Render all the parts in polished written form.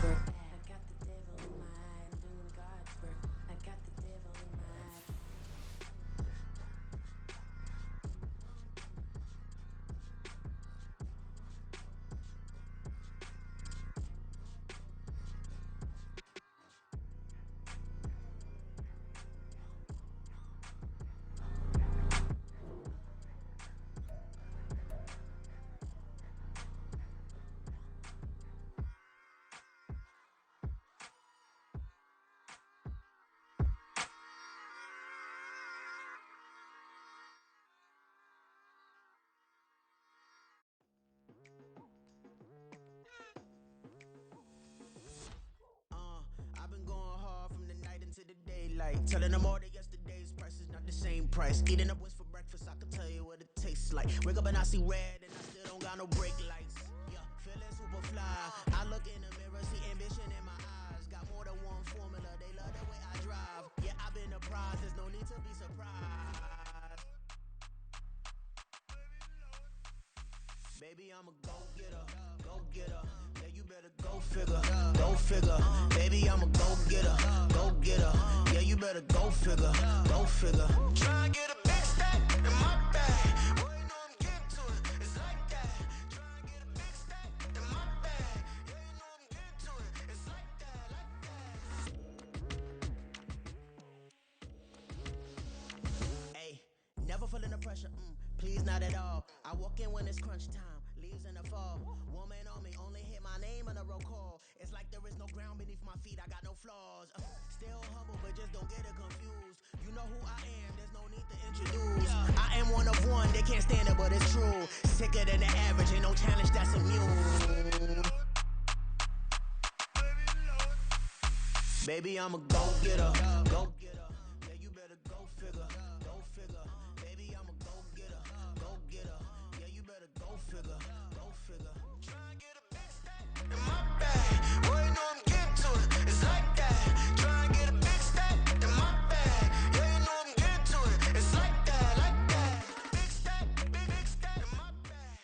work. I got the devil in my eye, I'm doing God's work. I got the devil in my eye. I've been going hard from the night into the daylight, telling them all that yesterday's price is not the same price. Eating up wings for breakfast, I can tell you what it tastes like. Wake up and I see red, and I still don't got no brake lights. Yeah, feeling super fly. I look in the mirror, see ambition in my eyes. Got more than one formula, they love the way I drive. Yeah, I've been apprised, there's no need to be surprised. Baby, I'm a go-getter, go-getter. Yeah, you better go figure, go figure. Baby, I'm a go-getter, go-getter. Yeah, you better go figure, go figure. Try and get a big stack in my bag. Boy, you know I'm getting to it, it's like that. Try and get a big stack in my bag. Yeah, you know I'm getting to it, it's like that, like that. Hey, never feeling the pressure, please not at all. I walk in when it's crunch time, leaves in the fall. Woman on me, only hit my name on a roll call. It's like there is no ground beneath my feet, I got no flaws. Still humble, but just don't get it confused. You know who I am, there's no need to introduce. I am one of one, they can't stand it, but it's true. Sicker than the average, ain't no challenge that's immune. Baby, I'm a go-getter, go-getter. Yeah, you better go figure, go figure. Baby, I'm a go-getter, go-getter. Yeah, you better go figure, go figure. Try and get a big stack in my bag. Boy, you know I'm getting to it, it's like that. Try and get a big stack in my bag. Yeah, you know I'm getting to it, it's like that, like that. Big stack, big stack in my bag.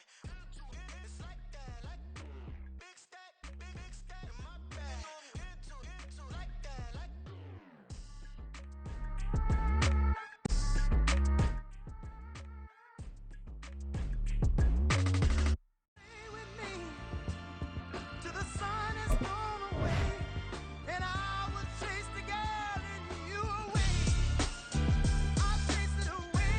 It's like that, like big stack, big stack in my bag. You know I'm getting to it, like that, like that. Till the sun is blown away, and I will chase the girl in you away. I'll chase it away.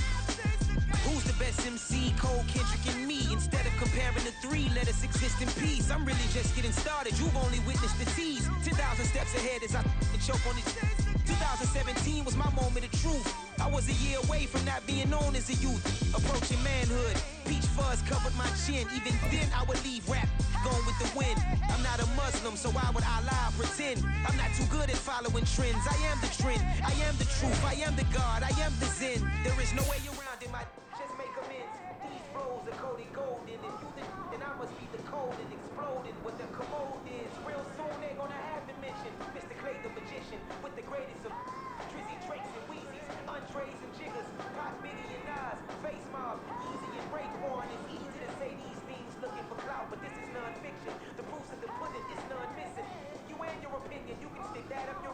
I'll chase the girl. Who's the best MC? Cole, Kendrick, and me. Instead of comparing the three, let us exist in peace. I'm really just getting started. You've only witnessed the tease. 10,000 steps ahead as I choke on it. 2017 was my moment of truth. I was a year away from not being known as a youth. Approaching manhood. Peach fuzz covered my chin. Even then I would leave rap going with the wind. I'm not a Muslim, so why would I lie or pretend? I'm not too good at following trends. I am the trend. I am the truth. I am the God. I am the Zen. There is no way around it. My just make amends. These flows are coated golden. If you the then I must be the cold and exploding. What the commode is. Real soon they gonna have to mention Mr. Clay the magician with the greatest of Drizzy, Drakes, and Wheezies, Andres and Jiggers, Pop, Biggie and Nas, Face Mob, Easy and Raekwon. It's easy to say these things looking for clout, but this is non-fiction. The proof's in the pudding, it's none missing. You and your opinion, you can stick that up your.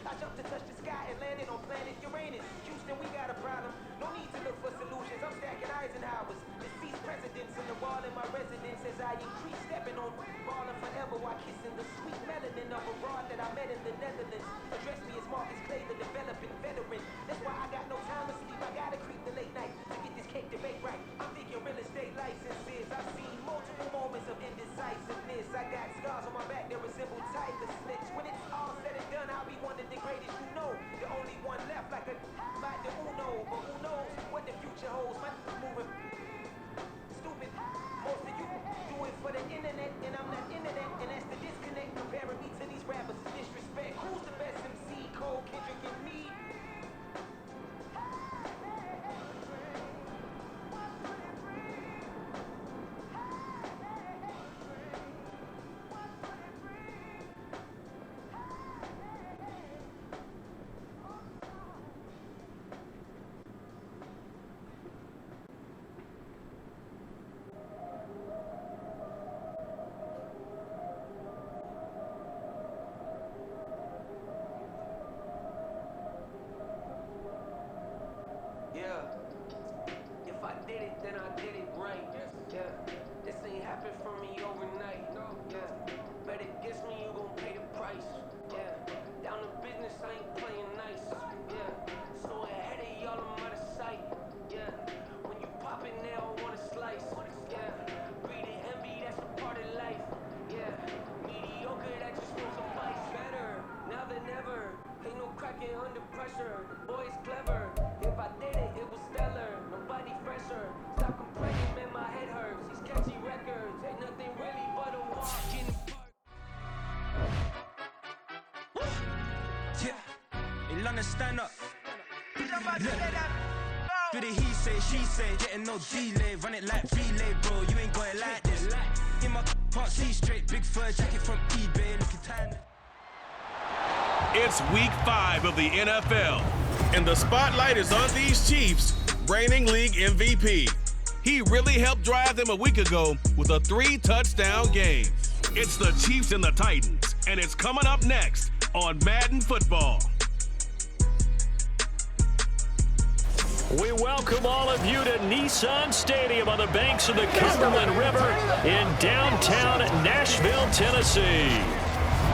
I jumped to touch the sky and landed on planet Uranus. Houston, we got a problem. No need to look for solutions. I'm stacking Eisenhowers. Deceased presidents in the wall in my residence as I increase stepping on ballin' forever while kissing the sweet melanin of a broad that I met in the Netherlands. Address me as Marcus Clay, the developing veteran. That's why I got no time to sleep. I gotta creep the late night to get this cake debate right. I'm thinking real estate licenses. I've seen multiple moments of indecisiveness. I got scars on my back that resemble tiger slits. When it's all said and done, I'll be one of the greatest you know. The only one left like a like the Uno. But who knows what the future holds? My moving stupid. Most of you do it for the internet, and I'm not internet, and that's the disconnect. Comparing me to these rappers is disrespect. Who's the best MC? Cole, Kendrick, and me. it from me overnight. Yeah, better diss me, you gon' pay the price. Yeah, down to business, I ain't playing nice. Yeah, so ahead of y'all, I'm out of sight. Yeah, when you pop it now, I want a slice. Yeah, breathe and envy, that's a part of life. Yeah, mediocre, that just won't suffice. Better, now than ever. Ain't no cracking under pressure. The boy's clever. If I did it, it was stellar. Nobody fresher. Stop complaining, man, my head hurts. These catchy records ain't nothing really but a walk in the park. Yeah, in London, stand up. Do the he say, she say, getting no delay. Run it like relay, bro. You ain't got it like this. In my can't see straight. Big fur jacket from eBay. Looking tiny. It's week 5 of the NFL, and the spotlight is on these Chiefs, reigning league MVP. He really helped drive them a week ago with a 3-touchdown game. It's the Chiefs and the Titans, and it's coming up next on Madden Football. We welcome all of you to Nissan Stadium on the banks of the Cumberland River in downtown Nashville, Tennessee.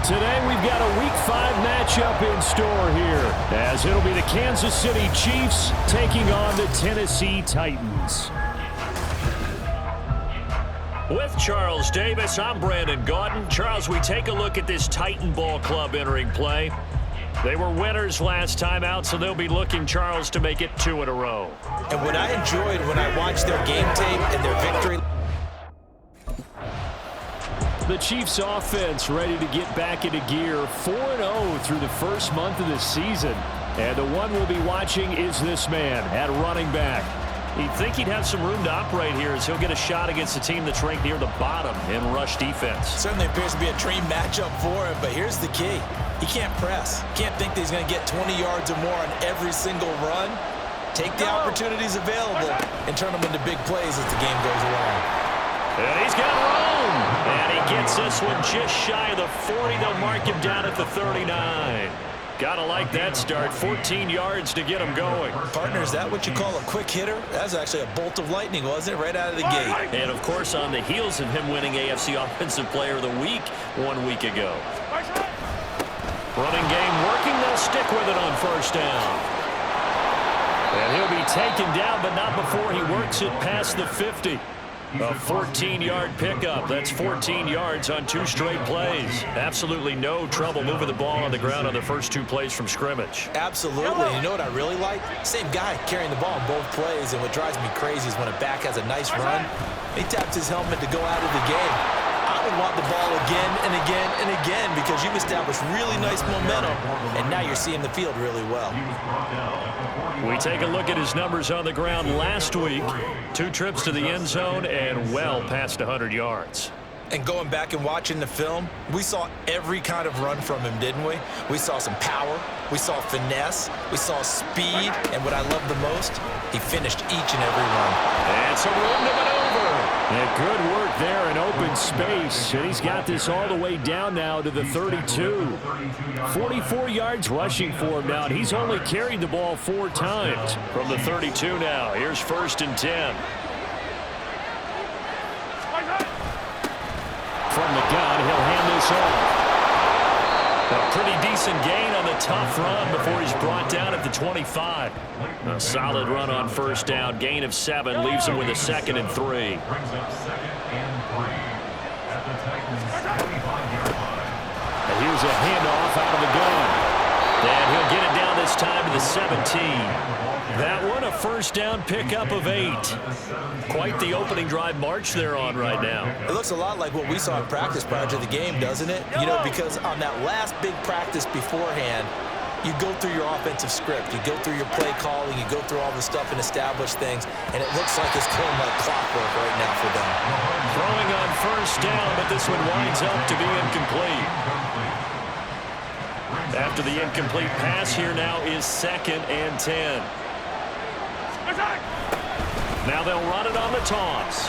Today we've got a Week 5 matchup in store here, as it'll be the Kansas City Chiefs taking on the Tennessee Titans. With Charles Davis, I'm Brandon Gaudin. Charles, we take a look at this Titan Ball Club entering play. They were winners last time out, so they'll be looking, Charles, to make it 2 in a row. And what I enjoyed when I watched their game tape and their victory. The Chiefs offense ready to get back into gear, 4-0 through the first month of the season. And the one we'll be watching is this man at running back. You'd think he'd have some room to operate here as he'll get a shot against a team that's ranked near the bottom in rush defense. Certainly appears to be a dream matchup for him, but here's the key. He can't press. Can't think that he's going to get 20 yards or more on every single run. Take the opportunities available and turn them into big plays as the game goes along. And he's got room. And he gets this one just shy of the 40. They'll mark him down at the 39. Gotta like that start. 14 yards to get him going. Partner, is that what you call a quick hitter? That was actually a bolt of lightning, wasn't it? Right out of the gate. And, of course, on the heels of him winning AFC Offensive Player of the Week 1 week ago. Running game working. They'll stick with it on first down. And he'll be taken down, but not before he works it past the 50. A 14-yard pickup. That's 14 yards on 2 straight plays. Absolutely no trouble moving the ball on the ground on the first 2 plays from scrimmage. Absolutely. You know what I really like? Same guy carrying the ball in both plays, and what drives me crazy is when a back has a nice run, he taps his helmet to go out of the game. I would want the ball again and again and again because you've established really nice momentum, and now you're seeing the field really well. We take a look at his numbers on the ground last week. 2 trips to the end zone and well past 100 yards. And going back and watching the film, we saw every kind of run from him, didn't we? We saw some power, we saw finesse, we saw speed, and what I love the most, he finished each and every run. And some room to maneuver. And good work there in open space. And he's got this all the way down now to the 32. 44 yards rushing for him now, and he's only carried the ball 4 times. From the 32 now, here's 1st and 10. From the gun, he'll hand this off. A pretty decent gain on the tough run before he's brought down at the 25. A solid run on first down. Gain of 7 leaves him with a 2nd and 3. And here's a handoff out of the gun. And he'll get it down this time to the 17. That one a first down pickup of 8. Quite the opening drive march they're on right now. It looks a lot like what we saw in practice prior to the game, doesn't it? You know, because on that last big practice beforehand, you go through your offensive script, you go through your play calling, you go through all the stuff and establish things, and it looks like it's going like clockwork right now for them. Throwing on first down, but this one winds up to be incomplete. After the incomplete pass, here now is 2nd and 10. Now they'll run it on the toss.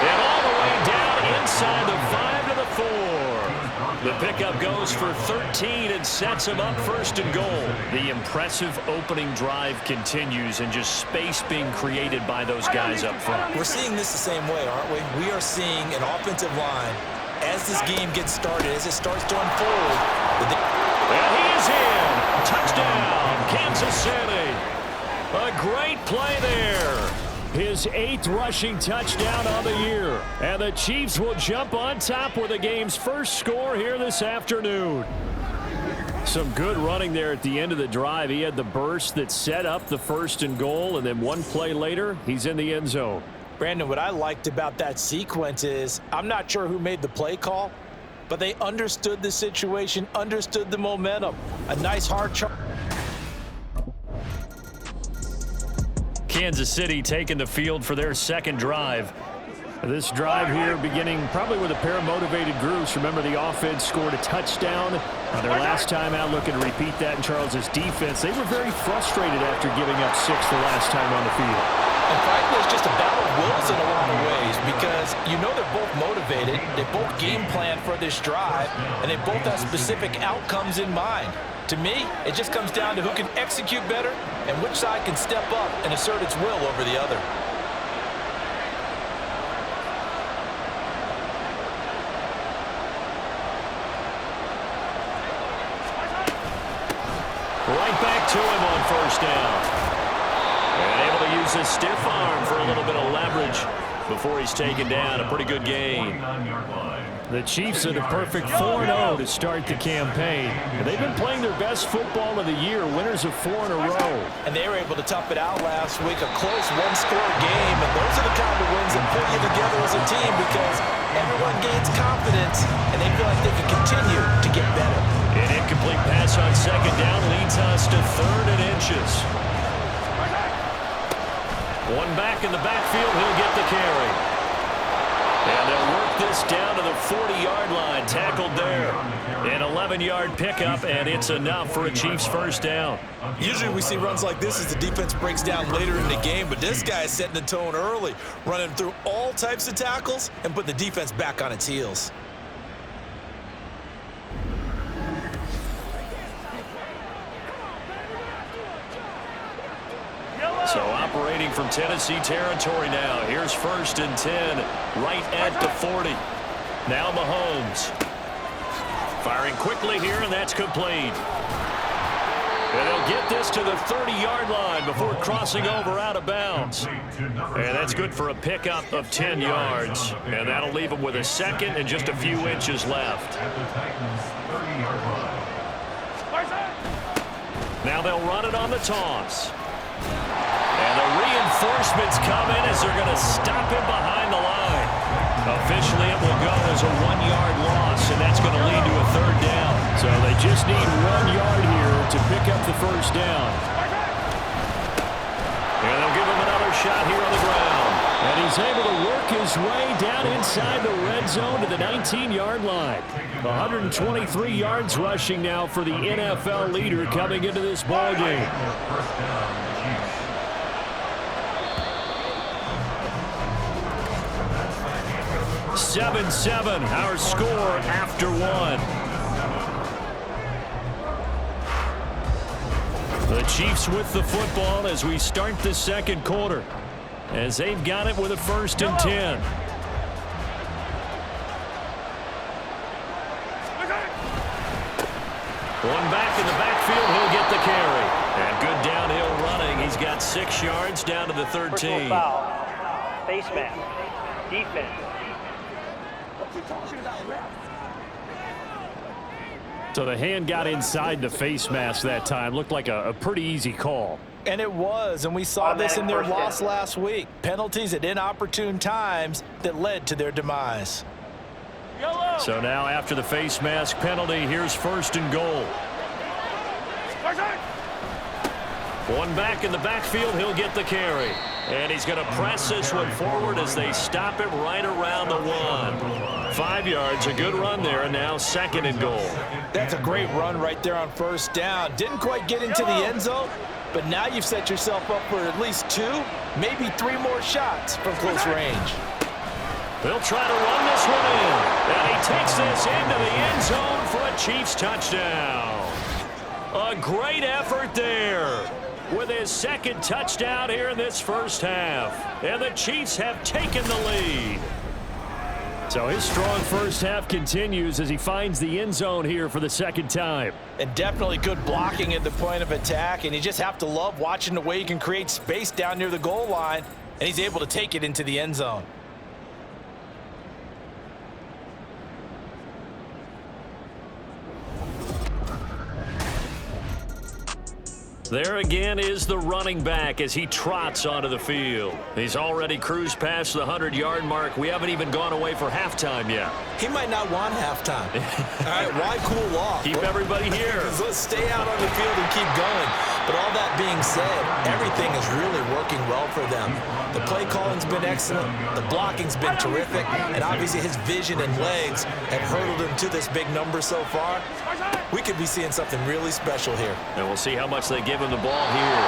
And all the way down inside the 5 to the 4. The pickup goes for 13 and sets him up first and goal. The impressive opening drive continues and just space being created by those guys up front. We're seeing this the same way, aren't we? We are seeing an offensive line as this game gets started, as it starts to unfold. And he is in. Touchdown, Kansas City. A great play there. His 8th rushing touchdown on the year. And the Chiefs will jump on top with the game's first score here this afternoon. Some good running there at the end of the drive. He had the burst that set up the first and goal, and then one play later, he's in the end zone. Brandon, what I liked about that sequence is I'm not sure who made the play call, but they understood the situation, understood the momentum. A nice hard charge. Kansas City taking the field for their second drive. This drive here beginning probably with a pair of motivated groups. Remember, the offense scored a touchdown their last time out, looking to repeat that in Charles's defense. They were very frustrated after giving up 6 the last time on the field. And frankly, it's just a battle of wills in a lot of ways because you know they're both motivated, they both game plan for this drive, and they both have specific outcomes in mind. To me, it just comes down to who can execute better and which side can step up and assert its will over the other. Right back to him on first down. And able to use his stiff arm for a little bit of leverage before he's taken down. A pretty good gain. The Chiefs had a perfect 4-0 to start the campaign. And they've been playing their best football of the year, winners of 4 in a row. And they were able to tough it out last week, a close one-score game. And those are the kind of wins that pull you together as a team because everyone gains confidence and they feel like they can continue to get better. An incomplete pass on second down leads us to 3rd and inches. One back in the backfield, he'll get the carry. And they'll work this down to the 40-yard line, tackled there. An 11-yard pickup, and it's enough for a Chiefs first down. Usually we see runs like this as the defense breaks down later in the game, but this guy is setting the tone early, running through all types of tackles and putting the defense back on its heels. So operating from Tennessee territory now. Here's 1st and 10, right at the 40. Now Mahomes. Firing quickly here, and that's complete. And they'll get this to the 30-yard line before crossing over out of bounds. And that's good for a pickup of 10 yards. And that'll leave them with a second and just a few inches left. Now they'll run it on the toss. And the reinforcements come in as they're going to stop him behind the line. Officially, it will go as a 1-yard loss, and that's going to lead to a 3rd down. So they just need 1 yard here to pick up the first down. And they'll give him another shot here on the ground. And he's able to work his way down inside the red zone to the 19-yard line. 123 yards rushing now for the NFL leader coming into this ballgame. 7-7, our score after 1. The Chiefs with the football as we start the second quarter, as they've got it with a 1st and 10. One back in the backfield, he'll get the carry. And good downhill running. He's got 6 yards down to the 13. Foul. Face mask. Defense. So the hand got inside the face mask that time. Looked like a pretty easy call. And it was, and we saw this in their loss last week. Penalties at inopportune times that led to their demise. So now after the face mask penalty, here's 1st and goal. One back in the backfield, he'll get the carry. And he's going to press this one forward as they stop it right around the 1. 5 yards, a good run there, and now 2nd and goal. That's a great run right there on 1st down. Didn't quite get into the end zone, but now you've set yourself up for at least 2, maybe 3 more shots from close range. They'll try to run this one in. And he takes this into the end zone for a Chiefs touchdown. A great effort there with his second touchdown here in this first half. And the Chiefs have taken the lead. So his strong first half continues as he finds the end zone here for the second time. And definitely good blocking at the point of attack. And you just have to love watching the way he can create space down near the goal line. And he's able to take it into the end zone. There again is the running back as he trots onto the field. He's already cruised past the 100-yard mark. We haven't even gone away for halftime yet. He might not want halftime. All right, why cool off? Keep everybody here. Let's stay out on the field and keep going. But all that being said, everything is really working well for them. The play calling's been excellent. The blocking's been terrific. And obviously his vision and legs have hurdled him to this big number so far. We could be seeing something really special here. And we'll see how much they give him the ball here.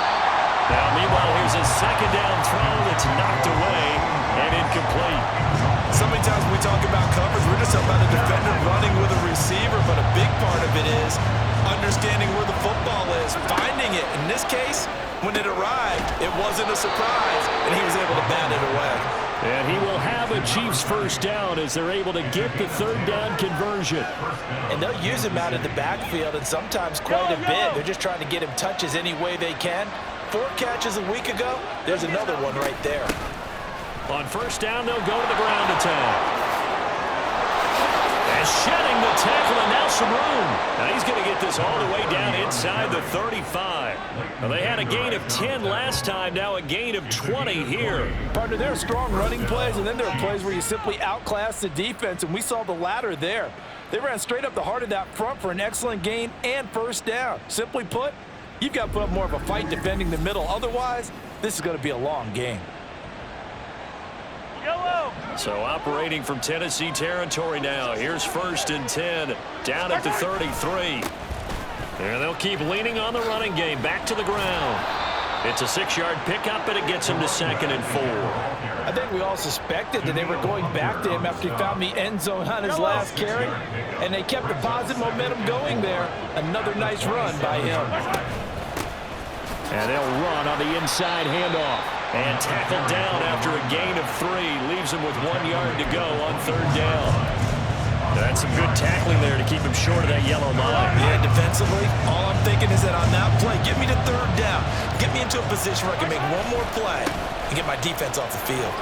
Now, meanwhile, here's a second down throw that's knocked away and incomplete. So many times when we talk about coverage, we're just talking about a defender running with a receiver, but a big part of it is understanding where the football is, finding it. In this case, when it arrived, it wasn't a surprise, and he was able to bat it away. And he will have a Chiefs first down as they're able to get the third down conversion. And they'll use him out of the backfield, and sometimes quite a bit. They're just trying to get him touches any way they can. 4 catches a week ago, there's another one right there. On first down, they'll go to the ground attack. And shedding the tackle, and now some room. Now he's going to get this all the way down inside the 35. Now they had a gain of 10 last time, now a gain of 20 here. Partner, there are strong running plays, and then there are plays where you simply outclass the defense, and we saw the latter there. They ran straight up the heart of that front for an excellent gain and first down. Simply put, you've got to put up more of a fight defending the middle. Otherwise, this is going to be a long game. So operating from Tennessee territory now. Here's first and 10 down at the 33. And they'll keep leaning on the running game back to the ground. It's a 6-yard pickup, and it gets him to 2nd and 4. I think we all suspected that they were going back to him after he found the end zone on his last carry, and they kept the positive momentum going there. Another nice run by him. And they'll run on the inside handoff. And tackled down after a gain of 3. Leaves him with 1 yard to go on third down. That's some good tackling there to keep him short of that yellow line. Yeah, defensively, all I'm thinking is that on that play, get me to third down. Get me into a position where I can make one more play and get my defense off the field.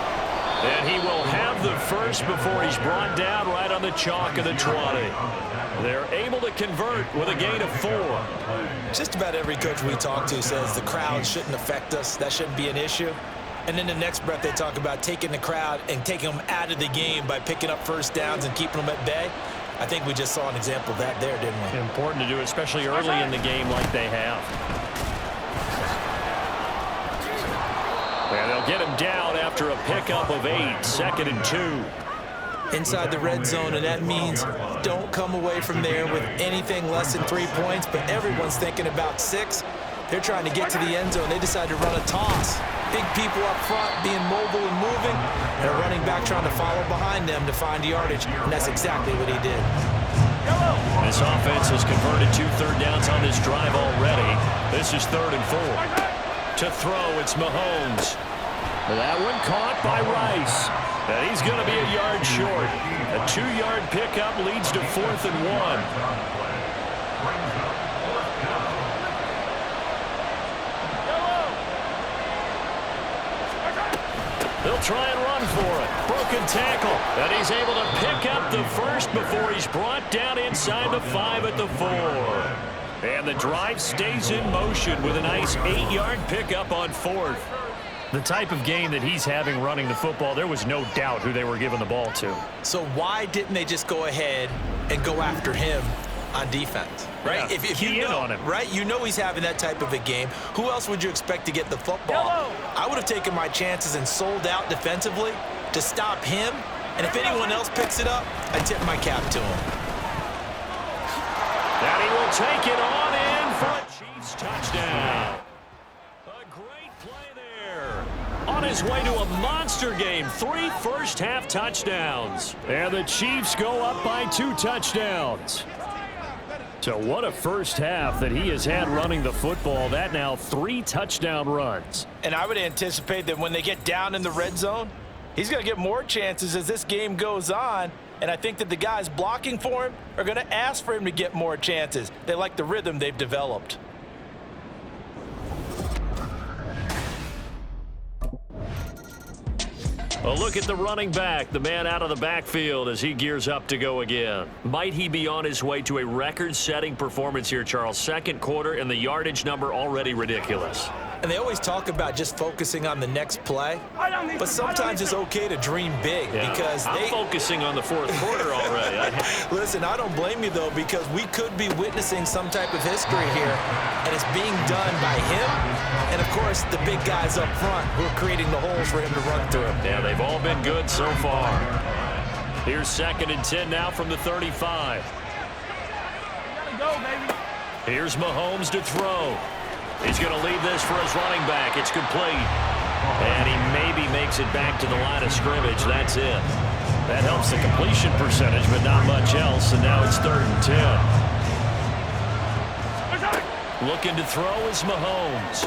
And he will have the first before he's brought down right on the chalk of the 20. They're able to convert with a gain of 4. Just about every coach we talk to says the crowd shouldn't affect us. That shouldn't be an issue. And then the next breath they talk about taking the crowd and taking them out of the game by picking up first downs and keeping them at bay. I think we just saw an example of that there, didn't we? Important to do, especially early in the game like they have. And they'll get him down after a pickup of 8, 2nd and 2. Inside the red zone, and that means don't come away from there with anything less than 3 points, but everyone's thinking about 6. They're trying to get to the end zone. They decide to run a toss. Big people up front being mobile and moving, and a running back trying to follow behind them to find yardage, and that's exactly what he did. This offense has converted 2 third downs on this drive already. This is 3rd and 4. To throw, it's Mahomes. That one caught by Rice. And he's going to be a yard short. A 2-yard pickup leads to 4th and 1. They'll try and run for it. Broken tackle. And he's able to pick up the first before he's brought down inside the 5 at the 4. And the drive stays in motion with a nice 8-yard pickup on 4th. The type of game that he's having running the football, there was no doubt who they were giving the ball to. So why didn't they just go ahead and go after him on defense? Right? Yeah, if you know, on him. right? You know he's having that type of a game. Who else would you expect to get the football? I would have taken my chances and sold out defensively to stop him. And if anyone else picks it up, I tip my cap to him. And he will take it on in for a Chiefs touchdown. A great play there on his way to a monster game. 3 first-half touchdowns. And the Chiefs go up by 2 touchdowns. So what a first half that he has had running the football. That now 3 touchdown runs. And I would anticipate that when they get down in the red zone, he's going to get more chances as this game goes on. And I think that the guys blocking for him are going to ask for him to get more chances. They like the rhythm they've developed. A look at the running back, the man out of the backfield as he gears up to go again. Might he be on his way to a record-setting performance here, Charles? Second quarter and the yardage number already ridiculous. And they always talk about just focusing on the next play, but sometimes it's okay to dream big because I'm focusing on the fourth quarter already. Listen, I don't blame you, though, because we could be witnessing some type of history here, and it's being done by him and, of course, the big guys up front who are creating the holes for him to run through. Yeah, they've all been good so far. Here's 2nd and 10 now from the 35. Gotta go, baby. Here's Mahomes to throw. He's going to leave this for his running back. It's complete. And he maybe makes it back to the line of scrimmage. That's it. That helps the completion percentage, but not much else. And now it's 3rd and 10. Looking to throw is Mahomes.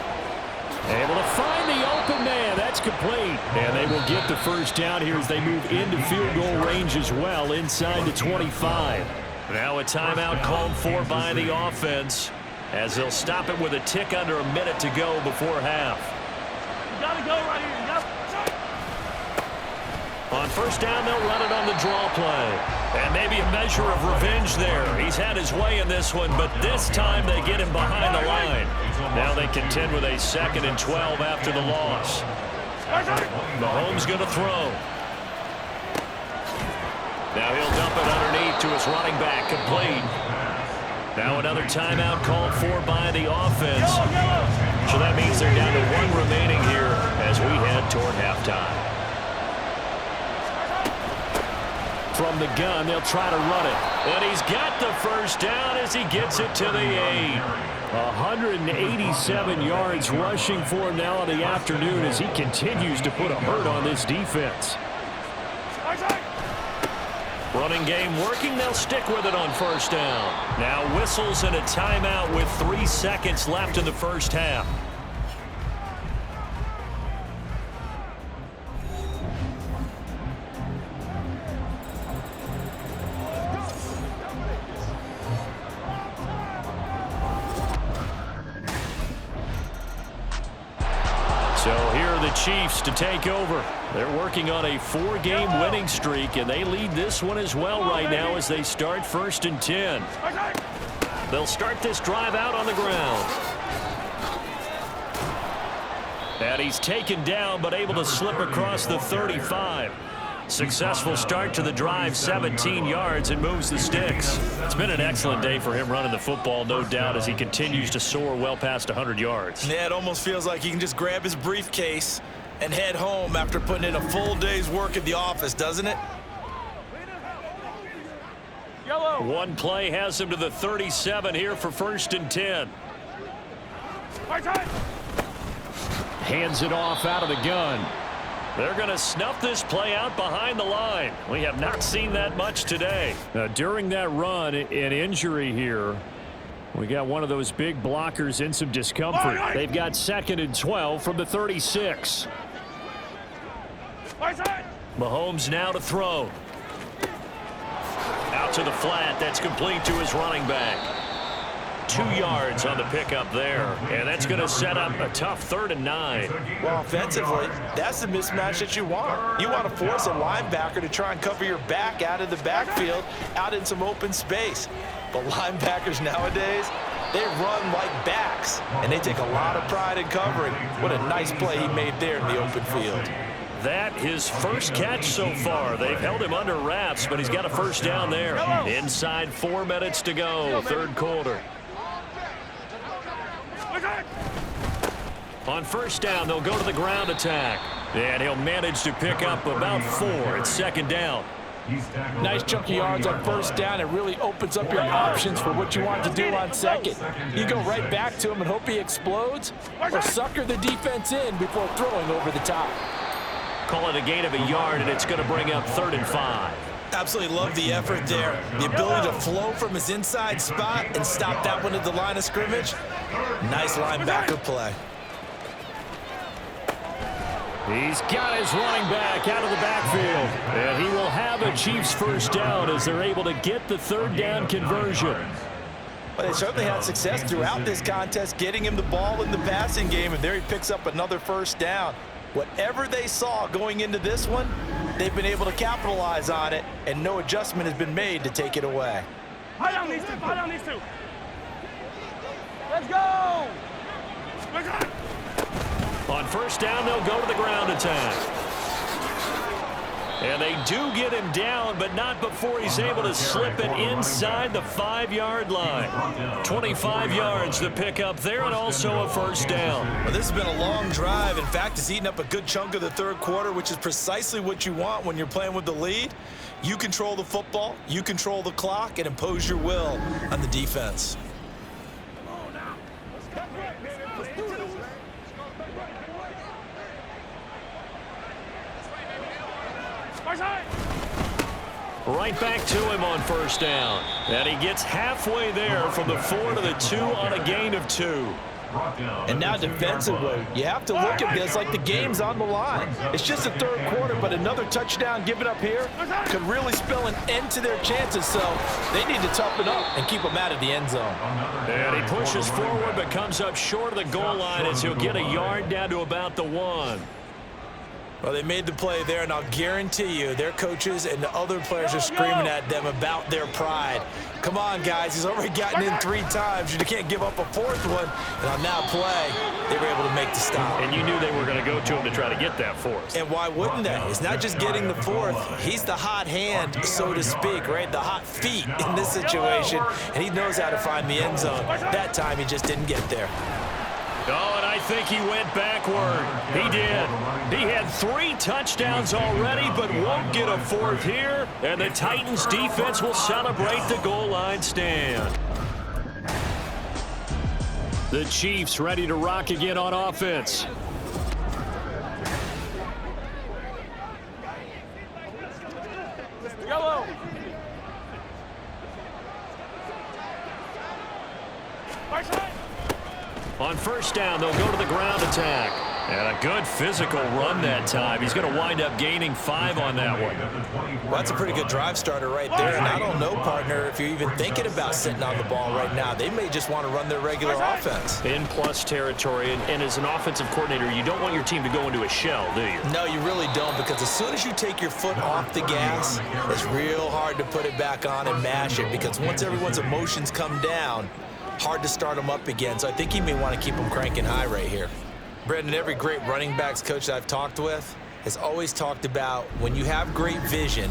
Able to find the open man. That's complete. And they will get the first down here as they move into field goal range as well, inside the 25. Now a timeout called for by the offense, as they'll stop it with a tick under a minute to go before half. You gotta go right here. You gotta... On first down, they'll run it on the draw play. And maybe a measure of revenge there. He's had his way in this one, but this time they get him behind the line. Now they contend with a 2nd and 12 after the loss. Mahomes going to throw. Now he'll dump it underneath to his running back, complete. Now another timeout called for by the offense. So that means they're down to 1 remaining here as we head toward halftime. From the gun, they'll try to run it. And he's got the first down as he gets it to the 8. 187 yards rushing for him now in the afternoon as he continues to put a hurt on this defense. Running game working. They'll stick with it on first down. Now whistles and a timeout with 3 seconds left in the first half. So here are the Chiefs to take over. They're working on a 4-game winning streak, and they lead this one as well right now as they start 1st and 10. They'll start this drive out on the ground. And he's taken down, but able to slip across the 35. Successful start to the drive, 17 yards, and moves the sticks. It's been an excellent day for him running the football, no doubt, as he continues to soar well past 100 yards. Yeah, it almost feels like he can just grab his briefcase and head home after putting in a full day's work at the office, doesn't it? Yellow. One play has him to the 37 here for 1st and 10. Hands it off out of the gun. They're going to snuff this play out behind the line. We have not seen that much today. Now, during that run, an injury here. We got one of those big blockers in some discomfort. They've got 2nd and 12 from the 36. Mahomes now to throw. Out to the flat. That's complete to his running back. 2 yards on the pickup there. And that's going to set up a tough 3rd and 9. Well, offensively, that's the mismatch that you want. You want to force a linebacker to try and cover your back out of the backfield, out in some open space. But linebackers nowadays, they run like backs, and they take a lot of pride in covering. What a nice play he made there in the open field. That his first catch so far. They've held him under wraps, but he's got a first down there. Inside 4 minutes to go, 3rd quarter. On first down, they'll go to the ground attack. And he'll manage to pick up about 4. It's 2nd down. Nice chunk of yards on first down. It really opens up your options for what you want to do on second. You go right back to him and hope he explodes, or sucker the defense in before throwing over the top. Call it a gain of a yard, and it's going to bring up 3rd and 5. Absolutely love the effort there. The ability to flow from his inside spot and stop that one at the line of scrimmage. Nice linebacker play. He's got his running back out of the backfield. And he will have a Chiefs first down as they're able to get the 3rd down conversion. Well, they certainly had success throughout this contest getting him the ball in the passing game, and there he picks up another first down. Whatever they saw going into this one, they've been able to capitalize on it, and no adjustment has been made to take it away. Fight on these two. Fight on these two. Let's go. On first down, they'll go to the ground attack. And they do get him down, but not before he's able to slip it inside the 5-yard line. 25 yards to pick up there, and also a first down. Well, this has been a long drive. In fact, it's eaten up a good chunk of the 3rd quarter, which is precisely what you want when you're playing with the lead. You control the football, you control the clock, and impose your will on the defense. Right back to him on first down. And he gets halfway there from the 4 to the 2 on a gain of 2. And now defensively, you have to look at this like the game's on the line. It's just the 3rd quarter, but another touchdown given up here could really spell an end to their chances, so they need to toughen up and keep them out of the end zone. And he pushes forward but comes up short of the goal line as he'll get a yard down to about the 1. Well, they made the play there, and I'll guarantee you their coaches and the other players are screaming at them about their pride. Come on, guys. He's already gotten in 3 times. You can't give up a 4th one. And on that play, they were able to make the stop. And you knew they were going to go to him to try to get that 4th. And why wouldn't they? It's not just getting the 4th. He's the hot hand, so to speak, right? The hot feet in this situation. And he knows how to find the end zone. That time, he just didn't get there. Oh, and I think he went backward. He did. He had 3 touchdowns already, but won't get a 4th here. And the Titans defense will celebrate the goal line stand. The Chiefs ready to rock again on offense. Yellow. On first down, they'll go to the ground attack. And a good physical run that time. He's going to wind up gaining 5 on that one. Well, that's a pretty good drive starter right there. And I don't know, partner, if you're even thinking about sitting on the ball right now. They may just want to run their regular offense. In plus territory. And as an offensive coordinator, you don't want your team to go into a shell, do you? No, you really don't, because as soon as you take your foot off the gas, it's real hard to put it back on and mash it, because once everyone's emotions come down, hard to start them up again. So I think he may want to keep them cranking high right here. Brendan, every great running backs coach that I've talked with has always talked about when you have great vision,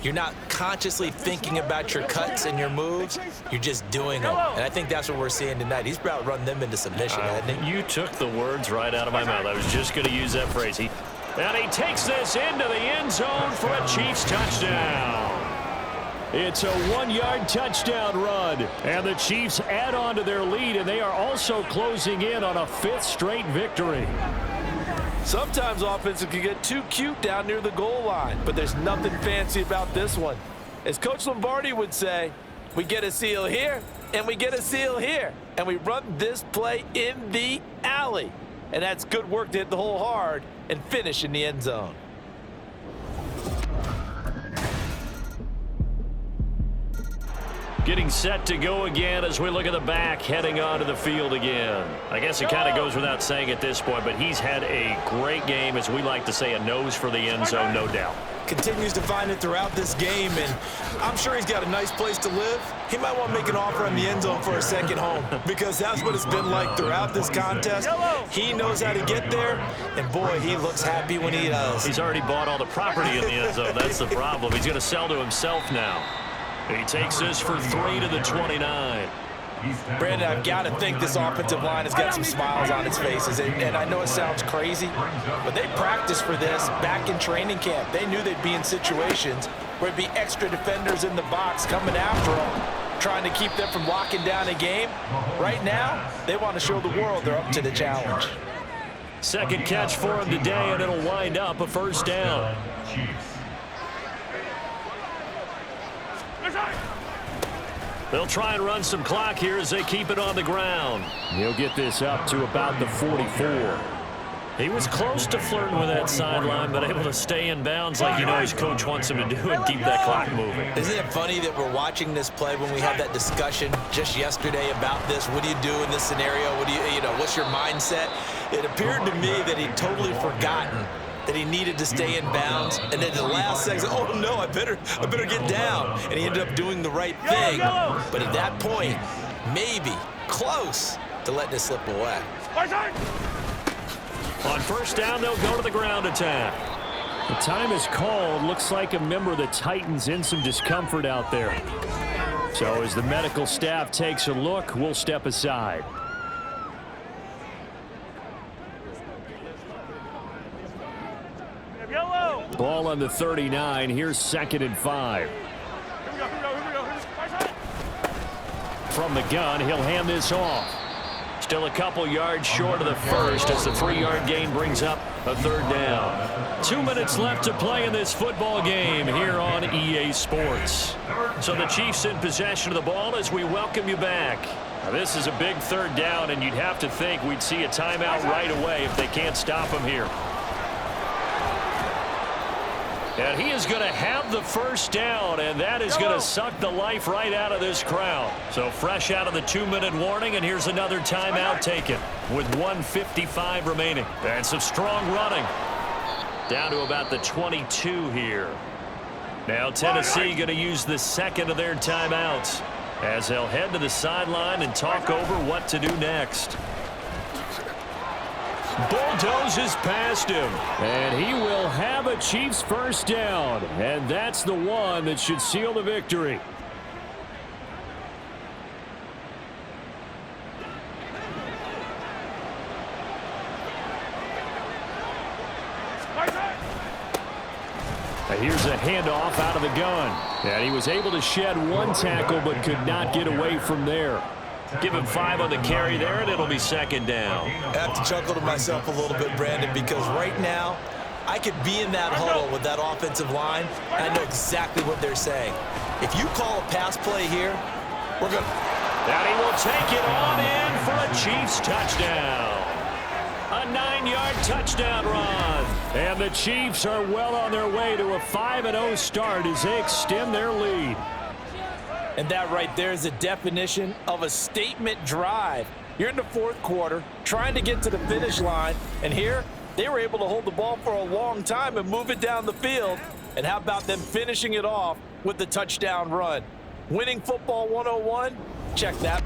you're not consciously thinking about your cuts and your moves, you're just doing them. And I think that's what we're seeing tonight. He's about to run them into submission, hasn't he? You took the words right out of my mouth. I was just going to use that phrase. And he takes this into the end zone for a Chiefs touchdown. It's a 1-yard touchdown run, and the Chiefs add on to their lead, and they are also closing in on a 5th straight victory. Sometimes offenses can get too cute down near the goal line, but there's nothing fancy about this one. As Coach Lombardi would say, we get a seal here, and we get a seal here, and we run this play in the alley. And that's good work to hit the hole hard and finish in the end zone. Getting set to go again as we look at the back, heading onto the field again. I guess it kind of goes without saying at this point, but he's had a great game, as we like to say, a nose for the end zone, no doubt. Continues to find it throughout this game, and I'm sure he's got a nice place to live. He might want to make an offer on the end zone for a second home, because that's what it's been like throughout this contest. He knows how to get there, and boy, he looks happy when he does. He's already bought all the property in the end zone. That's the problem. He's going to sell to himself now. He takes this for 3 to the 29. Brandon, I've got to think this offensive line has got some smiles on its faces. And I know it sounds crazy, but they practiced for this back in training camp. They knew they'd be in situations where it'd be extra defenders in the box coming after them, trying to keep them from locking down a game. Right now, they want to show the world they're up to the challenge. Second catch for him today, and it'll wind up a first down. They'll try and run some clock here as they keep it on the ground. He'll get this up to about the 44. He was close to flirting with that sideline, but able to stay in bounds like you know his coach wants him to do and keep that clock moving. Isn't it funny that we're watching this play when we had that discussion just yesterday about this? What do you do in this scenario? What do you know, what's your mindset? It appeared to me that he'd totally forgotten that he needed to stay in bounds, and then the last second, oh no, I better get down. And he ended up doing the right thing. But at that point, maybe close to letting it slip away. On first down, they'll go to the ground attack. The time is called. Looks like a member of the Titans in some discomfort out there. So as the medical staff takes a look, we'll step aside. Ball on the 39. Here's 2nd and 5. From the gun, he'll hand this off. Still a couple yards short of the first as the 3-yard gain brings up a third down. 2 minutes left to play in this football game here on EA Sports. So the Chiefs in possession of the ball as we welcome you back. Now this is a big third down, and you'd have to think we'd see a timeout right away if they can't stop him here. And he is going to have the first down, and that is going to suck the life right out of this crowd. So fresh out of the 2-minute warning, and here's another timeout taken with 1:55 remaining. And some strong running. Down to about the 22 here. Now Tennessee going to use the second of their timeouts as they'll head to the sideline and talk over what to do next. Bulldozes past him, and he will have a Chiefs first down, and that's the one that should seal the victory. Here's a handoff out of the gun, and he was able to shed one tackle but could not get away from there. Give him 5 on the carry there, and it'll be 2nd down. I have to chuckle to myself a little bit, Brandon, because right now I could be in that huddle with that offensive line, and I know exactly what they're saying. If you call a pass play here, we're going to... And he will take it on in for a Chiefs touchdown. A 9-yard touchdown run. And the Chiefs are well on their way to a 5-0 start as they extend their lead. And that right there is a definition of a statement drive. You're in the 4th quarter, trying to get to the finish line, and here they were able to hold the ball for a long time and move it down the field. And how about them finishing it off with the touchdown run? Winning football 101? Check that.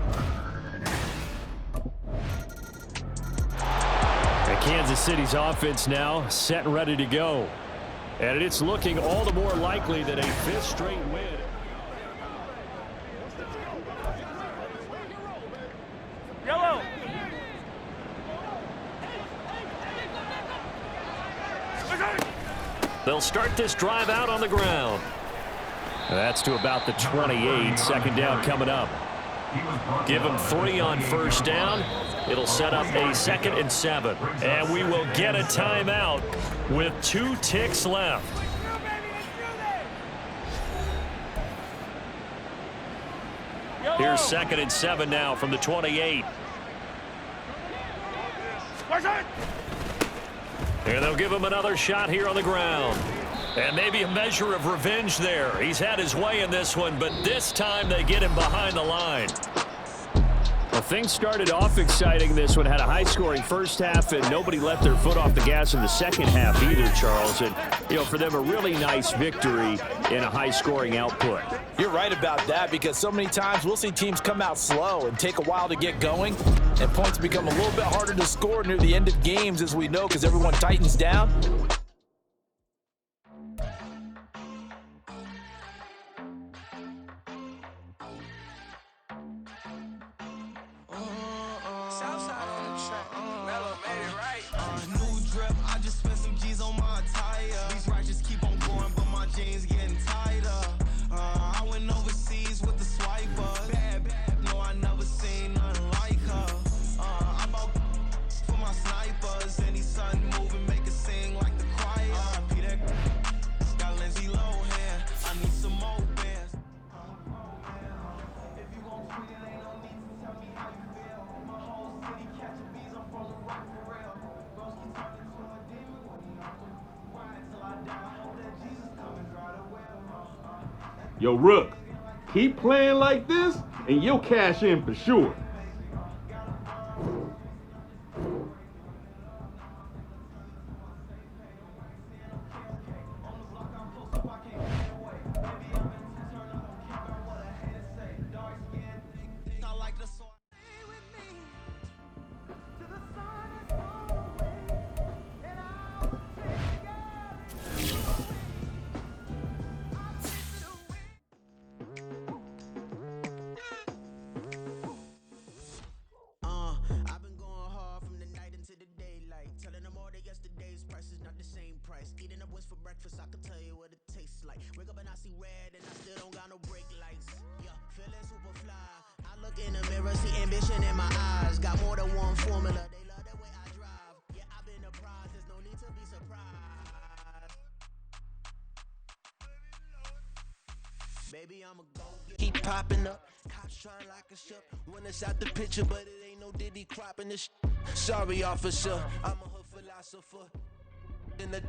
And Kansas City's offense now set and ready to go. And it's looking all the more likely that a 5th straight win. Yellow. They'll start this drive out on the ground. That's to about the 28. 2nd down coming up. Give them 3 on first down. It'll set up a 2nd and 7. And we will get a timeout with 2 ticks left. Here's 2nd and 7 now from the 28. And they'll give him another shot here on the ground. And maybe a measure of revenge there. He's had his way in this one, but this time they get him behind the line. Well, things started off exciting. This one had a high-scoring first half, and nobody let their foot off the gas in the second half either, Charles. And, you know, for them, a really nice victory in a high-scoring output. You're right about that, because so many times we'll see teams come out slow and take a while to get going, and points become a little bit harder to score near the end of games, as we know, because everyone tightens down. Yo, Rook, keep playing like this and you'll cash in for sure. I've been going hard from the night into the daylight, telling them all that yesterday's price is not the same price. Eating up what's for breakfast, I can tell you what it tastes like. Wake up and I see red and I still don't got no brake lights. Yeah, feeling super fly. I look in the mirror, see ambition in my eyes. Got more than one formula, they love the way I drive. Yeah, I've been a prize, there's no need to be surprised. Baby, I'ma go Keep popping up, cops trying like a ship. When it's out the picture, but it ain't no Diddy cropping this. Sorry, officer, I'm a hood philosopher. In the